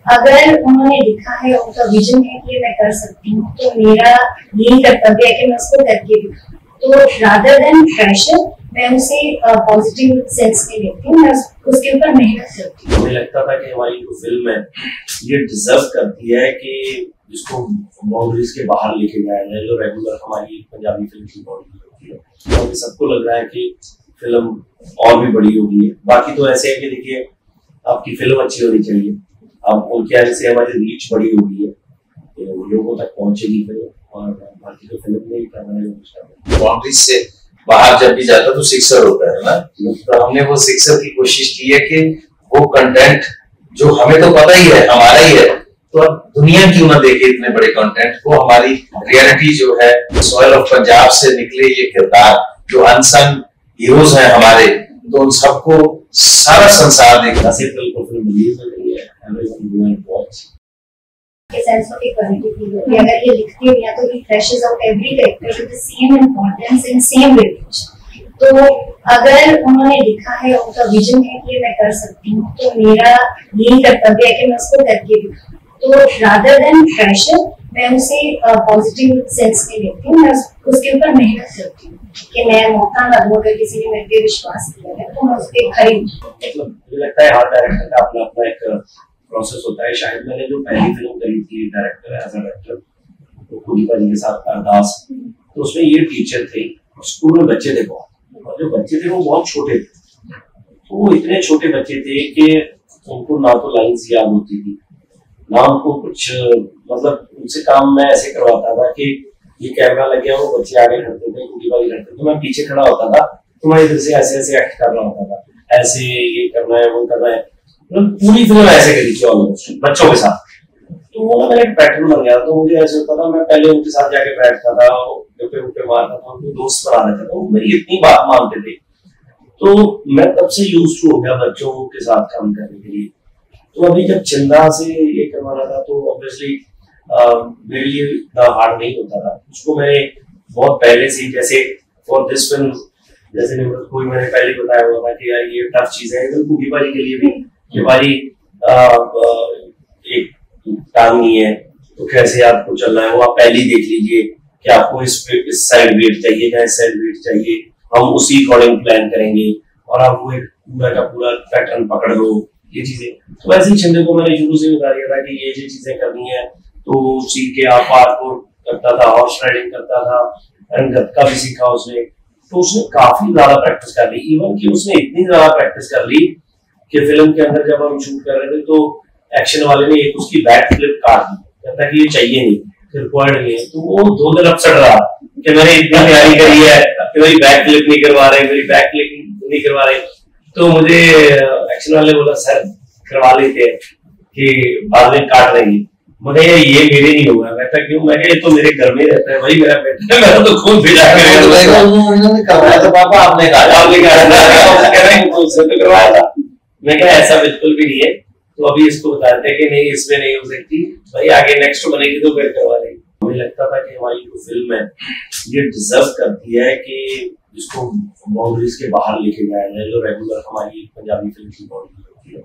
अगर उन्होंने लिखा है, उनका विजन है कि मैं कर सकती हूँ, तो मेरा यही कर्तव्य है कि मैं उसको करके दिखाऊं। तो रादर देन प्रेशर, मैं उसे पॉजिटिव सेंस में लेती हूँ, मैं उसके ऊपर मेहनत करती हूँ। मुझे लगता था कि हमारी जो फिल्म है ये डिजर्व करती है कि जिसको बाउंड्रीज के बाहर लेके जाया जाए, जो रेगुलर हमारी पंजाबी फिल्म की बाउंड्री होती है। तो सबको लग रहा है कि फिल्म और भी बड़ी होगी। बाकी तो ऐसे है कि देखिए, आपकी फिल्म अच्छी होनी चाहिए, अब उनके आने से हमारी रीच बड़ी होगी है, तो लोगों तक पहुंचेगी फिल्म, और बाकी तो फिल्म में ही करना है। बाउंड्रीज से बाहर जब भी जाता तो सिक्सर होता है ना, तो हमने वो सिक्सर की कोशिश की है कि वो कंटेंट जो हमें तो पता ही है हमारा ही है, तो अब दुनिया क्यों ना देखे इतने बड़े कंटेंट को। हमारी रियलिटी जो है, सॉइल ऑफ पंजाब से निकले ये किरदार जो अनसंग हीरोज हैं हमारे, तो उन सबको सारा संसार देखना। फिल्म रिलीज हो गई है, सेंस ऑफ इक्वालिटी फील होती है। अगर ये लिखते हैं या तो ही flashes out every character with the same importance and same weightage. तो अगर उन्होंने लिखा है, उनका विजन है कि मैं कर सकती हूँ, तो मेरा यही कर्तव्य है कि मैं उसको करके दिखाऊं। तो रादर देन प्रेशर, मैं उसे पॉजिटिव सेंस में लेती हूँ, मैं उसके ऊपर मेहनत करती हूँ कि मैं मौका ना दूं। अगर किसी ने मेरे पे विश्वास किया है तो मैं उस पर खड़ी हूँ। मतलब मुझे लगता है हर डायरेक्टर का अपना अपना एक प्रोसेस होता है। शायद मैंने जो पहली फिल्म करी थी डायरेक्टर एज अ डायरेक्टर, तो कुलदीप जी के साथ अरदास, तो उसमें ये टीचर थे, स्कूल में बच्चे थे बहुत, और जो बच्चे थे वो बहुत छोटे थे। तो वो इतने छोटे बच्चे थे कि उनको ना तो लाइन्स याद होती थी, ना उनको कुछ, मतलब उनसे काम मैं ऐसे करवाता था कि ये कैमरा लग गया, वो बच्चे आगे खड़ते थे, कुलदीप जी खड़ते थे, मैं पीछे खड़ा होता था, तो मैं इधर से ऐसे ऐसे एक्ट कर रहा होता था, ऐसे ये करना है वो करना है। पूरी फिल्म ऐसे करी थी ऑलमोस्ट बच्चों के साथ। तो वो मेरा एक पैटर्न बन गया। तो मुझे ऐसे होता था, मैं पहले उनके साथ जाके बैठता था, गप्पे मारता था, उनको दोस्त बना लेता था, वो मेरी इतनी बात मानते थे। तो मैं तब से यूज टू हो गया बच्चों के साथ काम करने के लिए। तो अभी जब चंदा से ये करवाना था, तो ऑब्वियसली मेरे लिए इतना हार्ड नहीं होता था। उसको मैंने बहुत पहले से, जैसे फॉर दिस फिल्म, जैसे निम्रत को मैंने पहले बताया हुआ था कि यार ये टफ चीज है, तो कुकी बाजी के लिए भी कि भाई एक टांग नहीं है, तो कैसे आपको चलना है वो आप पहले ही देख लीजिए कि आपको इस साइड वेट चाहिए या इस साइड वेट चाहिए, हम उसी अकॉर्डिंग प्लान करेंगे, और आप वो एक पूरा का पूरा पैटर्न पकड़ लो, ये चीजें। तो वैसे ही चंदे को मैंने शुरू से बता दिया था कि ये चीजें करनी है, तो वो सीख के आप पार्कोर करता था, हॉर्स राइडिंग करता था, गत्का भी सीखा उसने। तो उसने काफी ज्यादा प्रैक्टिस कर ली, इवन कि उसने इतनी ज्यादा प्रैक्टिस कर ली कि फिल्म के अंदर जब हम शूट कर रहे थे, तो एक्शन वाले ने एक उसकी बैक फ्लिप काट दी, कहता कि ये चाहिए नहीं, फिर रिक्वायर्ड नहीं है। तो वो 2 दिन अपसेट रहा कि मैंने इतनी तैयारी करी है कि मेरी बैक फ्लिप नहीं करवा रहे, मेरी बैक फ्लिप नहीं करवा रहे। तो मुझे एक्शन वाले बोला सर करवा लेते हैं कि बाद में काट देंगे, मगर ये मेरे नहीं होगा। मैं था क्यों? मैं ये तो मेरे घर में रहता है, वही मेरा बेटा है, मैं तो खूब भेजा करवाया था। पापा आपने करवाया था। मैं क्या ऐसा बिल्कुल भी नहीं है, तो अभी इसको बताते हैं कि नहीं इसमें नहीं हो सकती भाई, आगे नेक्स्ट बनेगी तो फिर करवा लेंगे। मुझे लगता था कि हमारी जो फिल्म है ये डिजर्व करती है कि जिसको बाउंड्रीज के बाहर लेके जाया जाए, जो रेगुलर हमारी पंजाबी फिल्म की बाउंड्री होती है,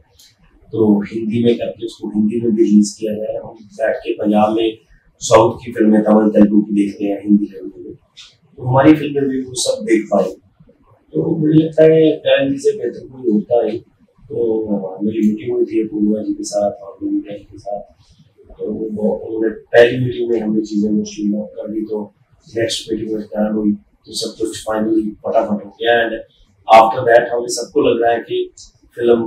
तो हिंदी में करके उसको हिंदी में रिलीज किया जाए। हम बैठ के पंजाब में साउथ की फिल्में, तमिल तेलुगु की देखते हैं हिंदी फिल्म में, तो हमारी फिल्में भी वो सब देख पाए। तो मुझे लगता है पहले से बेहतर कोई होता है। तो मेरी मीटिंग हुई थी पूर्वा जी के साथ और मीडिया जी के साथ, तो उन्होंने पहली मीटिंग में हमने चीजें मोस्टली नोट कर ली, तो नेक्स्ट मीटिंग में प्लान हुई, तो सब कुछ फाइनली फटाफट हो गया। एंड आफ्टर दैट हमें सबको लग रहा है कि फिल्म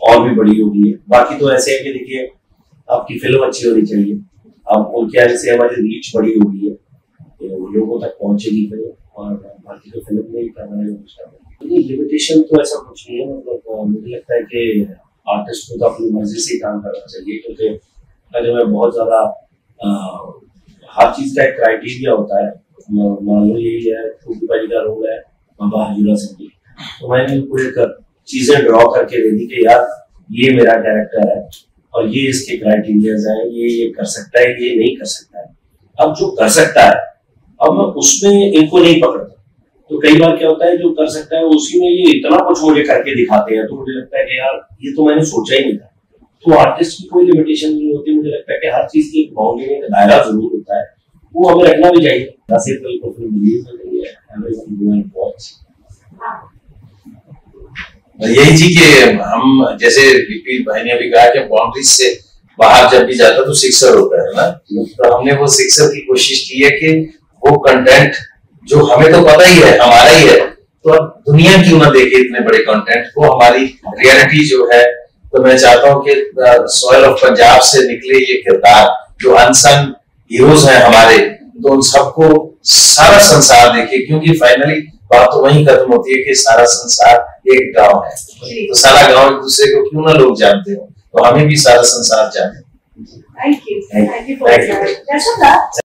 और भी बड़ी होगी। बाकी तो ऐसे है कि देखिए, आपकी फिल्म अच्छी होनी चाहिए, अब उनके आने से हमारी रीच बड़ी होगी है, तो लोगों तक पहुंचेगी फिल्म, और बाकी तो फिल्म में ही करना है। लिमिटेशन तो ऐसा कुछ नहीं है, मतलब मुझे लगता है कि आर्टिस्ट को तो अपनी मर्जी से ही काम करना चाहिए, क्योंकि अगर मैं बहुत ज्यादा हर चीज का एक क्राइटेरिया होता है। मान लो यही है कुकी बाजी का रोल है बाबा हजूरा सिंह जी, तो मैंने उनको एक चीजें ड्रॉ करके दे दी कि यार ये मेरा कैरेक्टर है और ये इसके क्राइटेरियाज हैं, ये कर सकता है, ये नहीं कर सकता है। अब जो कर सकता है, अब मैं उसमें इनको नहीं पकड़ता। तो कई बार क्या होता है, जो कर सकता है उसी में ये इतना कुछ मुझे करके दिखाते हैं, तो मुझे लगता है कि यार ये तो मैंने सोचा ही नहीं था। तो आर्टिस्ट की कोई लिमिटेशन नहीं होती। मुझे लगता है कि हर चीज की एक बाउंड्री का दायरा जरूर होता है, वो हमें रखना भी चाहिए। 10 अप्रैल को फिल्म रिलीज हो रही है, एवरीवन गो एंड वॉच। यही जी कि हम जैसे विपिन भाई ने अभी कहा कि बाउंड्रीज से बाहर जब भी जाता तो सिक्सर होता है ना, तो हमने वो सिक्सर की कोशिश की है कि वो कंटेंट जो हमें तो पता ही है हमारा ही है, तो अब दुनिया क्यों ना देखे इतने बड़े कंटेंट को, हमारी रियलिटी जो है। तो मैं चाहता हूँ कि सॉइल ऑफ पंजाब से निकले ये किरदार जो अनसंग हीरोज हैं हमारे, तो उन सबको सारा संसार देखे, क्योंकि फाइनली बात तो वहीं खत्म होती है कि सारा संसार एक गांव है, तो सारा गांव एक दूसरे को क्यों ना लोग जानते हो, तो हमें भी सारा संसार जाने। Thank you for that.